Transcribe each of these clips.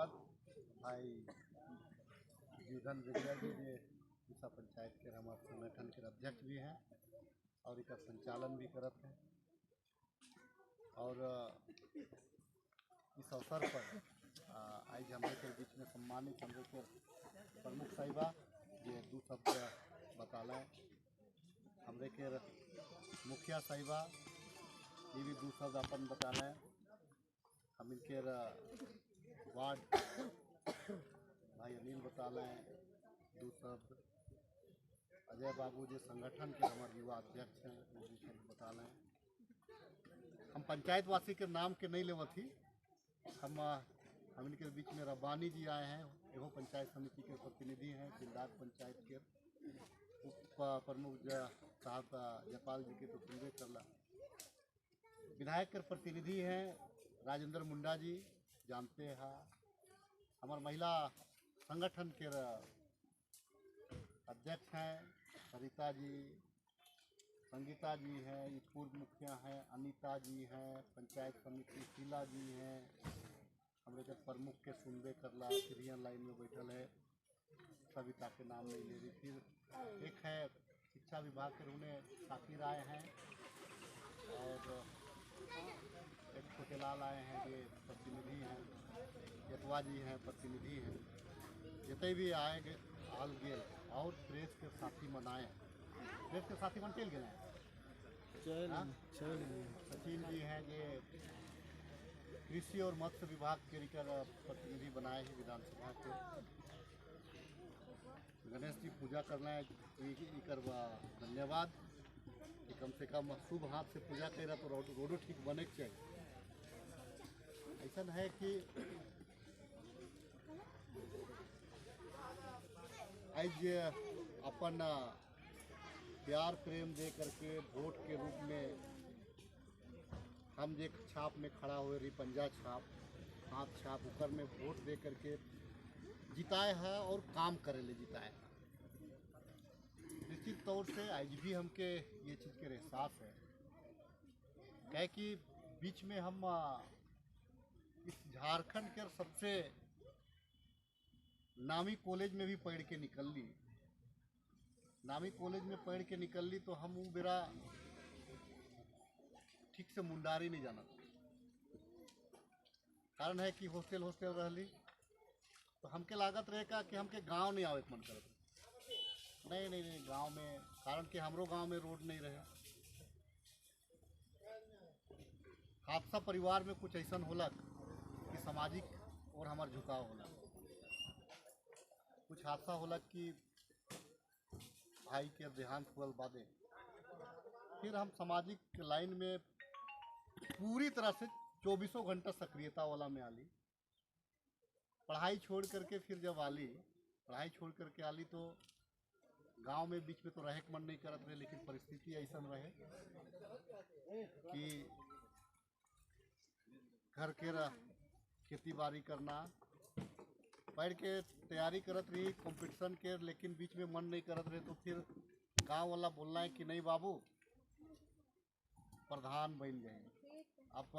धन्यवाद भाई जीधन विजय जी जे ईसा पंचायत के हमारे संगठन के अध्यक्ष भी हैं और इसका संचालन भी करते हैं। और इस अवसर पर आज हमारे के बीच में सम्मानित हमारे के प्रमुख साहिबा ये दो शब्द बता लें। हमारे के मुखिया साहिबा ये भी दो शब्द अपन बता लें। हम इनके वार्ड भाई अनिल बता लें दो शब्द। अजय बाबू जी संगठन के हमारे युवा अध्यक्ष हैं वो दो शब्द बता लें। हम पंचायत वासी के नाम के नहीं लेवत थी। हम इनके बीच में रब्बानी जी आए हैं, एवं पंचायत समिति के प्रतिनिधि हैं, जिंदार पंचायत के उप प्रमुख साहब जयपाल जी के तो सुनबे करला। विधायक के प्रतिनिधि हैं राजेंद्र मुंडा जी, जानते हैं। हमारे महिला संगठन के अध्यक्ष हैं सरिता जी, संगीता जी हैं, पूर्व मुखिया हैं अनीता जी हैं, पंचायत समिति शीला जी हैं। हमारे के प्रमुख के सुनबे करला, सीरियल लाइन में बैठल है, सविता के नाम नहीं ले रही। फिर एक है शिक्षा विभाग के उन्हें साकिर आए हैं और एक छोटेलाल आए हैं, ये प्रतिनिधि हैं, यतवा जी हैं प्रतिनिधि हैं। जितने भी आएंगे आल गेल और प्रेस के साथी मनाए हैं। प्रेस के साथी मन चल गए हैं। सचिन जी हैं ये कृषि और मत्स्य विभाग के प्रतिनिधि बनाए हैं विधानसभा के। गणेश जी पूजा करना है धन्यवाद कि कम से कम शुभ हाथ से पूजा करा तो रोडो ठीक बने के चाहिए। ऐसा है कि आज अपन प्यार प्रेम दे करके वोट के रूप में हम जे छाप में खड़ा हुए रही, पंजा छाप हाथ छाप ऊपर में वोट दे करके जिताए है और काम करे ले जिताए। निश्चित तौर से आज भी हमके ये चीज़ के एहसास है क्या कि बीच में हम इस झारखंड के सबसे नामी कॉलेज में भी पढ़ के निकल ली। नामी कॉलेज में पढ़ के निकल ली तो हम वो मेरा ठीक से मुंडारी नहीं जाना था। कारण है कि हॉस्टल रह ली तो हमके लागत रहेगा कि हमके गांव नहीं आवे मन करत। नहीं गांव में, कारण कि हमरो गांव में रोड नहीं रहे। हादसा परिवार में कुछ ऐसा होला कि सामाजिक और हमार झुकाव होला। कुछ हादसा होला कि भाई के देहांत हुआ बादे फिर हम सामाजिक लाइन में पूरी तरह से 24 घंटा सक्रियता वाला में आली। पढ़ाई छोड़ करके फिर जब आली, पढ़ाई छोड़ करके आली तो गांव में बीच में तो रहे मन नहीं करत रहे, लेकिन परिस्थिति ऐसा रहे कि घर के खेती बाड़ी करना पढ़ के तैयारी करत रही कंपटीशन के, लेकिन बीच में मन नहीं करत रहे। तो फिर गांव वाला बोलना है कि नहीं बाबू प्रधान बन गए। अब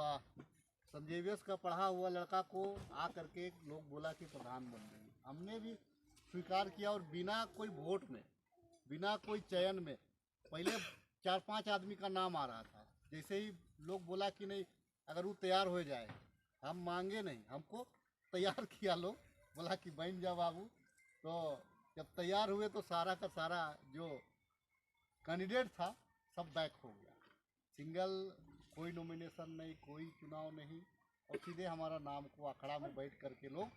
संजेवियस का पढ़ा हुआ लड़का को आ करके लोग बोला कि प्रधान बन गए। हमने भी स्वीकार किया और बिना कोई वोट में, बिना कोई चयन में, पहले 4-5 आदमी का नाम आ रहा था। जैसे ही लोग बोला कि नहीं अगर वो तैयार हो जाए, हम मांगे नहीं, हमको तैयार किया लोग, बोला कि बन जा बाबू। तो जब तैयार हुए तो सारा का सारा जो कैंडिडेट था सब बैक हो गया। सिंगल कोई नॉमिनेशन नहीं, कोई चुनाव नहीं, और सीधे हमारा नाम को अखड़ा में बैठ करके लोग,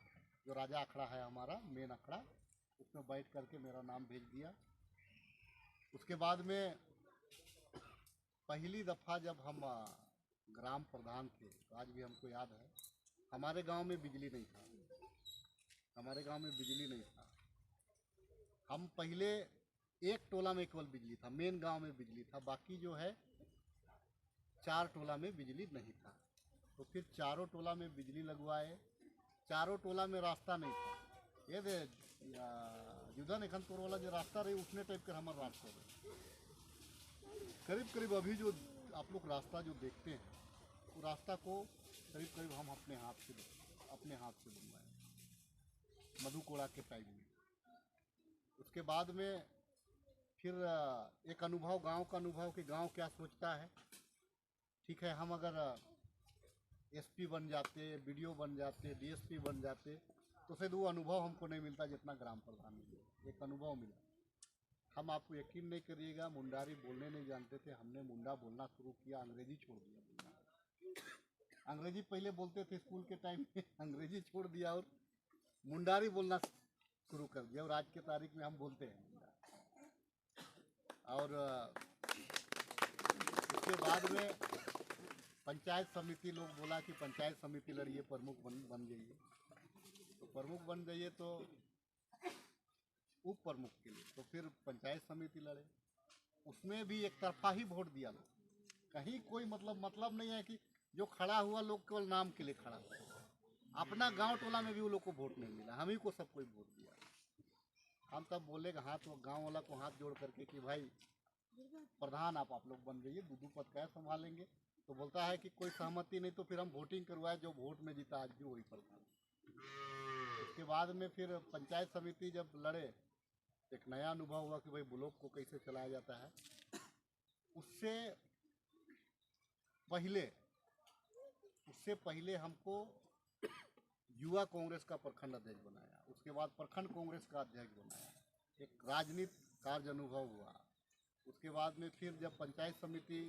जो राजा अखड़ा है हमारा मेन अखड़ा, उसमें बैठ करके मेरा नाम भेज दिया। उसके बाद में पहली दफ़ा जब हम ग्राम प्रधान थे, तो आज भी हमको याद है, हमारे गांव में बिजली नहीं था। हमारे गांव में बिजली नहीं था। हम पहले एक टोला में केवल बिजली था, मेन गांव में बिजली था, बाकी जो है 4 टोला में बिजली नहीं था। तो फिर चारों टोला में बिजली लगवाए। चारों टोला में रास्ता नहीं था। ये दे जुदा निखन तोर वाला जो रास्ता रही उसने टाइप कर हमारा रास्ता रहे करीब करीब। अभी जो आप लोग रास्ता जो देखते हैं वो रास्ता को करीब करीब हम अपने हाथ से बनवाए। मधु कोड़ा के टाइम में। उसके बाद में फिर एक अनुभव, गांव का अनुभव कि गांव क्या सोचता है। ठीक है, हम अगर एसपी बन जाते, बीडीओ बन जाते, डीएसपी बन जाते तो शायद वो अनुभव हमको नहीं मिलता जितना ग्राम प्रधान मिले। एक अनुभव मिला। हम आपको यकीन नहीं करिएगा, मुंडारी बोलने नहीं जानते थे, हमने मुंडा बोलना शुरू किया, अंग्रेजी छोड़ दिया। अंग्रेजी पहले बोलते थे स्कूल के टाइम में, अंग्रेजी छोड़ दिया और मुंडारी बोलना शुरू कर दिया, और आज के तारीख में हम बोलते हैं मुंडा। और उसके बाद में पंचायत समिति, लोग बोला कि पंचायत समिति लड़िए, प्रमुख बन जाइए। तो प्रमुख बन जाइए तो उप प्रमुख के लिए तो फिर पंचायत समिति लड़े। उसमें भी एक तरफा ही वोट दिया लोग, कहीं कोई मतलब नहीं है कि जो खड़ा हुआ लोग केवल नाम के लिए खड़ा हुआ। अपना गांव टोला में भी वो लोग को वोट नहीं मिला, हम ही को सब कोई वोट दिया। हम तब बोले हाथ, गांव वाला को हाथ जोड़ करके कि भाई प्रधान आप लोग बन जाइए, दो पद क्या संभालेंगे। तो बोलता है कि कोई सहमति नहीं, तो फिर हम वोटिंग करवाए, जो वोट में जीता आज भी वही प्रधान। उसके बाद में फिर पंचायत समिति जब लड़े, एक नया अनुभव हुआ कि भाई ब्लॉक को कैसे चलाया जाता है। उससे पहले हमको युवा कांग्रेस का प्रखंड अध्यक्ष बनाया, उसके बाद प्रखंड कांग्रेस का अध्यक्ष बनाया, एक राजनीतिक कार्य अनुभव हुआ। उसके बाद में फिर जब पंचायत समिति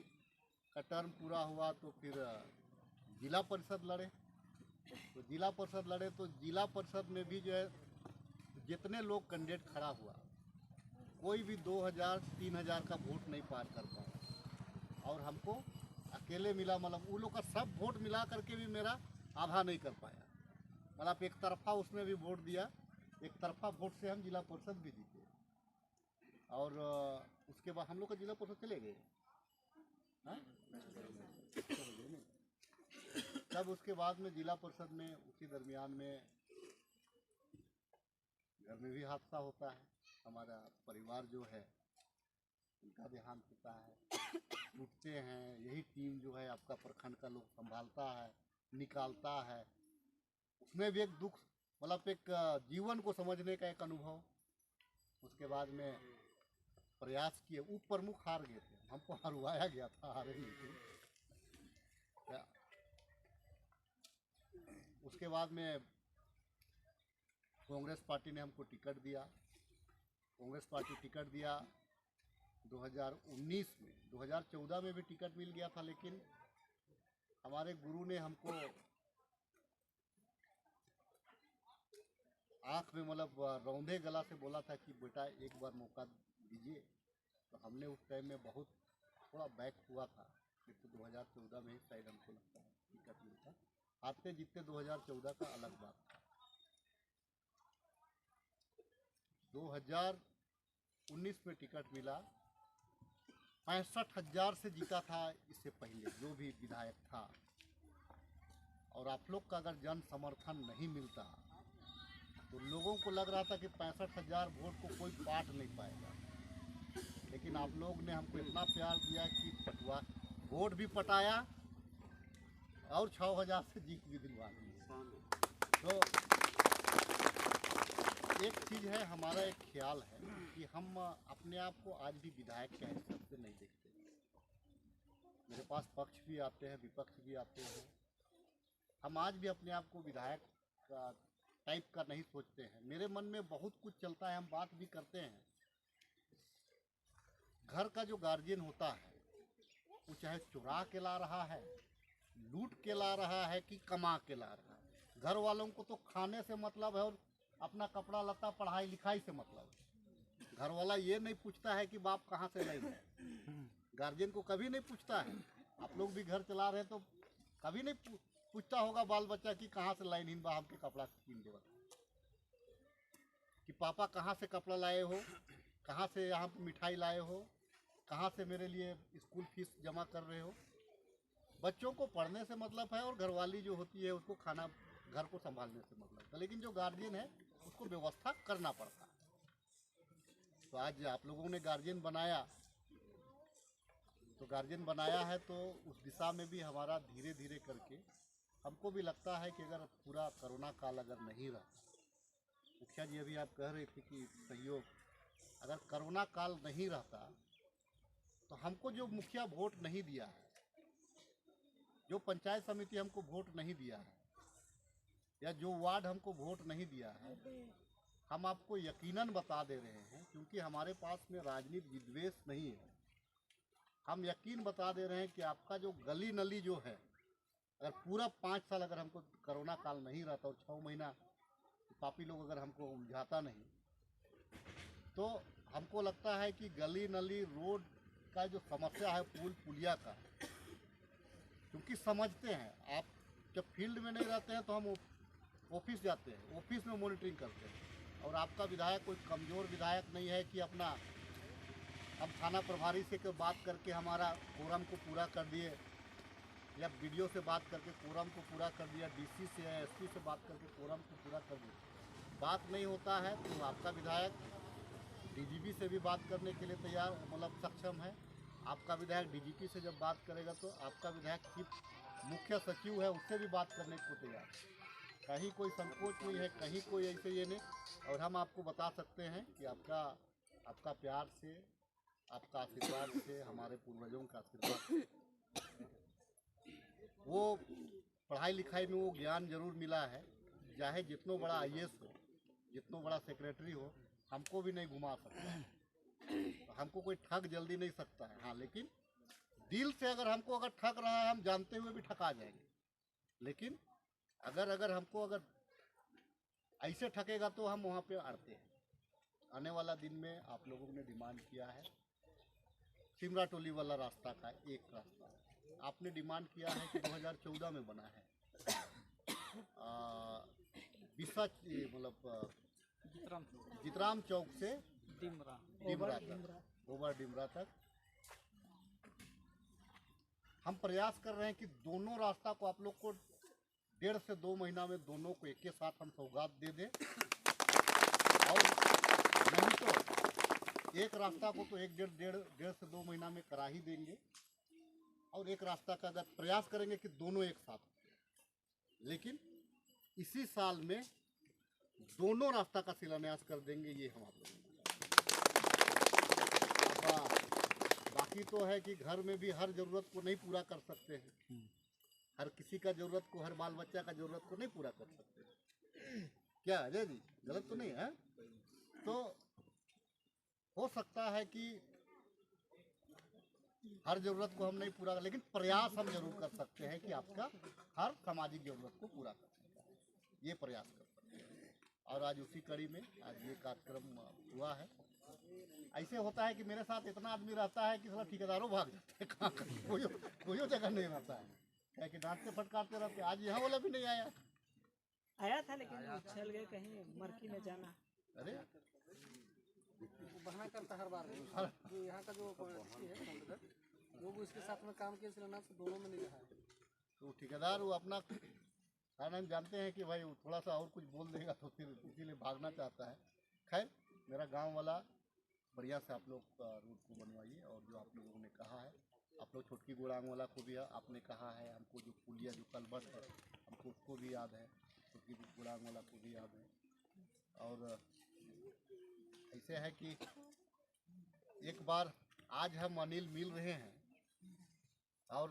का टर्म पूरा हुआ तो फिर जिला परिषद लड़े। तो जिला परिषद में भी जो है जितने लोग कैंडिडेट खड़ा हुआ, कोई भी 2000-3000 का वोट नहीं पार कर पाया, और हमको अकेले मिला। वो लोग का सब वोट मिला करके भी मेरा आधा नहीं कर पाया। एक तरफा उसमें भी वोट दिया, एक तरफा वोट से हम जिला परिषद भी जीते। और उसके बाद हम लोग का जिला परिषद चले गए, तब उसके बाद में जिला परिषद में उसी दरमियान में घर में भी हादसा होता है। हमारा परिवार जो है उनका देहांत होता है, टूटते हैं। यही टीम जो है आपका प्रखंड का लोग संभालता है, निकालता है। उसमें भी एक दुख, एक जीवन को समझने का एक अनुभव। उसके बाद में प्रयास किए, उप प्रमुख हार गए थे, हमको हरवाया गया था, हारे नहीं थे। उसके बाद में कांग्रेस पार्टी ने हमको टिकट दिया। कांग्रेस पार्टी टिकट दिया 2019 में। 2014 में भी टिकट मिल गया था, लेकिन हमारे गुरु ने हमको आँख में रौंदे गला से बोला था कि बेटा एक बार मौका दीजिए। तो हमने उस टाइम में बहुत थोड़ा बैक हुआ था, फिर तो 2014 में ही शायद हमको लगता है टिकट मिलता। हारते जीतते 2014 का अलग बात था। 2019 में टिकट मिला, 65,000 से जीता था इससे पहले जो भी विधायक था। और आप लोग का अगर जन समर्थन नहीं मिलता तो लोगों को लग रहा था कि 65,000 वोट को कोई पाट नहीं पाएगा, लेकिन आप लोग ने हमको इतना प्यार दिया कि पटवा वोट भी पटाया और 6,000 से जीत भी दिलवा दी। तो एक चीज़ है, हमारा एक ख्याल है कि हम अपने आप को आज भी विधायक के हिसाब से नहीं देखते। मेरे पास पक्ष भी आते हैं, विपक्ष भी आते हैं, हम आज भी अपने आप को विधायक का टाइप का नहीं सोचते हैं। मेरे मन में बहुत कुछ चलता है, हम बात भी करते हैं। घर का जो गार्जियन होता है वो चाहे चुरा के ला रहा है, लूट के ला रहा है कि कमा के ला रहा है, घर वालों को तो खाने से मतलब है और अपना कपड़ा लत्ता पढ़ाई लिखाई से मतलब है। घर वाला ये नहीं पूछता है कि बाप कहाँ से लाई है, गार्जियन को कभी नहीं पूछता है। आप लोग भी घर चला रहे तो कभी नहीं पूछता होगा बाल बच्चा कि कहाँ से लाइन हिंद बाप के कपड़ा किन दे, कि पापा कहाँ से कपड़ा लाए हो, कहाँ से यहाँ पर मिठाई लाए हो, कहाँ से मेरे लिए स्कूल फीस जमा कर रहे हो। बच्चों को पढ़ने से मतलब है और घरवाली जो होती है उसको खाना घर को संभालने से मतलब है, लेकिन जो गार्जियन है उसको व्यवस्था करना पड़ता है। तो आज आप लोगों ने गार्जियन बनाया, तो उस दिशा में भी हमारा धीरे धीरे करके हमको भी लगता है कि अगर पूरा कोरोना काल अगर नहीं रहता मुखिया जी अभी आप कह रहे थे कि सहयोग, अगर कोरोना काल नहीं रहता तो हमको जो मुखिया वोट नहीं दिया है, जो पंचायत समिति हमको वोट नहीं दिया है, या जो वार्ड हमको वोट नहीं दिया है, हम आपको यकीनन बता दे रहे हैं, क्योंकि हमारे पास में राजनीति विद्वेष नहीं है, हम यकीन बता दे रहे हैं कि आपका जो गली नली जो है, अगर पूरा 5 साल अगर हमको कोरोना काल नहीं रहता और 6 महीना पापी लोग अगर हमको उलझाता नहीं, तो हमको लगता है कि गली नली रोड का जो समस्या है, पुल पुलिया का, क्योंकि समझते हैं आप, जब फील्ड में नहीं रहते हैं तो हम ऑफिस जाते हैं, ऑफिस में मॉनिटरिंग करते हैं, और आपका विधायक कोई कमज़ोर विधायक नहीं है कि अपना हम थाना प्रभारी से बात करके हमारा कोरम को पूरा कर दिए, या वीडियो से बात करके कोरम को पूरा कर दिया, डीसी से या एसपी से बात करके कोरम को पूरा कर दिया। बात नहीं होता है तो आपका विधायक डीजीपी से भी बात करने के लिए तैयार, मतलब सक्षम है। आपका विधायक डीजीपी से जब बात करेगा तो आपका विधायक चीफ मुख्य सचिव है, उससे भी बात करने को तैयार। कहीं कोई संकोच नहीं है, कहीं कोई ऐसे ये नहीं। और हम आपको बता सकते हैं कि आपका प्यार से, आपका आशीर्वाद से, हमारे पूर्वजों का आशीर्वाद से, वो पढ़ाई लिखाई में वो ज्ञान जरूर मिला है। चाहे जितना बड़ा IAS हो, जितना बड़ा सेक्रेटरी हो, हमको भी नहीं घुमा सकता है, तो हमको कोई ठग जल्दी नहीं सकता है। हाँ, लेकिन दिल से अगर हमको ठग रहा है, हम जानते हुए भी ठगा जाएंगे। लेकिन अगर हमको ऐसे ठगेगा तो हम वहाँ पे अड़ते हैं। आने वाला दिन में आप लोगों ने डिमांड किया है सिमरा टोली वाला रास्ता का, एक रास्ता आपने डिमांड किया है कि 2014 में बना है, मतलब जितराम चौक से डिमरा तक, ओवर डिमरा तक। हम प्रयास कर रहे हैं कि दोनों रास्ता को आप लोग को 1.5 से 2 महीना में दोनों को एक साथ हम सौगात दे दें, और नहीं तो एक रास्ता को तो 1.5 से 2 महीना में करा ही देंगे, और एक रास्ता का अगर प्रयास करेंगे कि दोनों एक साथ, लेकिन इसी साल में दोनों रास्ता का शिलान्यास कर देंगे, ये हम आप लोगों को। बाकी तो है कि घर में भी हर जरूरत को नहीं पूरा कर सकते हैं, हर किसी का जरूरत को, हर बाल बच्चा का जरूरत को नहीं पूरा कर सकते। क्या अजय जी, गलत तो नहीं है? तो हो सकता है कि हर जरूरत को हम नहीं पूरा, लेकिन प्रयास हम जरूर कर सकते हैं कि आपका हर सामाजिक जरूरत को पूरा कर सकते हैं, ये प्रयास कर सकते हैं। और आज उसी कड़ी में आज ये कार्यक्रम हुआ है। ऐसे होता है कि मेरे साथ इतना आदमी रहता है कि सारा ठेकेदारों भाग जाते हैं, कहाँ कोई जगह नहीं रहता है, क्या कि डांटते फटकारते रहते। आज यहाँ वाला भी नहीं आया था, लेकिन चल गए कहीं मरकी में जाना। अरे वो बहाना करता हर बार, जो यहाँ का जो है वो इसके साथ में काम किया सिलाना, तो दोनों में नहीं रहा है। तो ठेकेदार वो अपना कारण हम जानते हैं कि भाई वो थोड़ा सा और कुछ बोल देगा तो फिर इसीलिए भागना चाहता है। खैर, मेरा गांव वाला बढ़िया से आप लोग रूट को बनवाइए, और जो आप लोगों ने कहा है, आप लोग छोटकी गोड़ांग वाला को भी आपने कहा है, हमको जो पुलिया जो कलबट है हमको उसको भी याद है, छोटकी गोड़ांग वाला को भी याद है। और ऐसे है कि एक बार आज हम अनिल मिल रहे हैं, और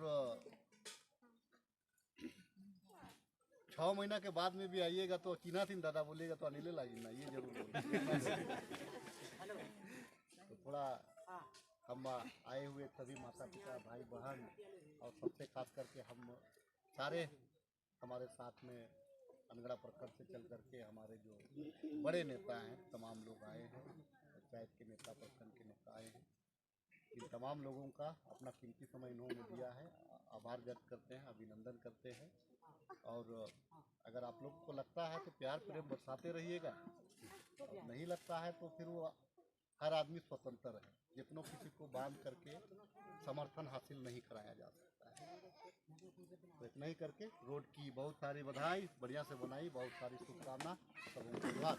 6 महीना के बाद में भी आइएगा तो चीना सिंह दादा बोलेगा तो अनिल लाइए ना, ये जरूर बोलेगा। तो थोड़ा हम आए हुए सभी माता पिता, भाई बहन, और सबसे खास करके हम सारे हमारे साथ में अनगढ़ा प्रखंड से चल करके हमारे जो बड़े नेता हैं तमाम लोग आए हैं, पंचायत के नेता, प्रखंड के नेता आए हैं। इन तमाम लोगों का अपना कीमती समय इन्होंने दिया है, आभार व्यक्त करते हैं, अभिनंदन करते हैं। और अगर आप लोग को लगता है तो प्यार प्रेम बरसाते रहिएगा, और नहीं लगता है तो फिर वो हर आदमी स्वतंत्र है, जितनों किसी को बांध करके समर्थन हासिल नहीं कराया जा सकता है। तो इतना ही करके रोड की बहुत सारी बधाई, बढ़िया से बनाई, बहुत सारी शुभकामना, सबों को धन्यवाद।